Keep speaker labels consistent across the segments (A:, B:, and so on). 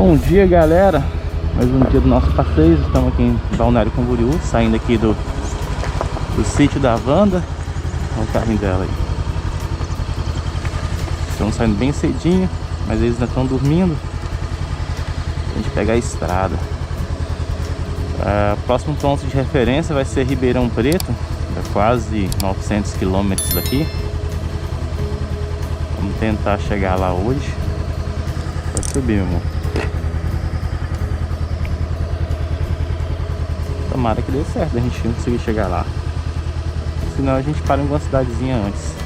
A: Bom dia, galera, mais um dia do nosso passeio. Estamos aqui em Balneário, Camburiu, saindo aqui do sítio da Wanda. Olha o carrinho dela aí. Estamos saindo bem cedinho, mas eles ainda estão dormindo. A gente pega a estrada. Próximo ponto de referência vai ser Ribeirão Preto, é quase 900 quilômetros daqui. Vamos tentar chegar lá hoje. Pode subir, meu amor. Tomara que dê certo a gente conseguir chegar lá. Senão a gente para em alguma cidadezinha antes.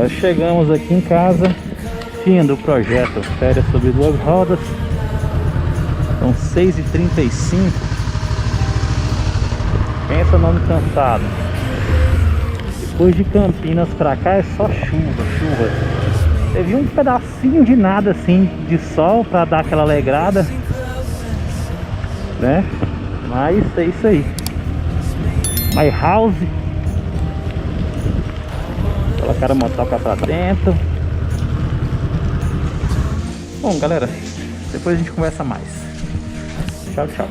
A: galera, chegamos aqui em casa. Fim do projeto Férias sobre rodas. São 6h35. Pensa o nome cansado. Depois de Campinas pra cá é só chuva. Teve um pedacinho de nada assim de sol pra dar aquela alegrada, né? Mas é isso aí. My house. Colocaram a motoca pra dentro. Bom, galera, depois a gente conversa mais. Tchau, tchau.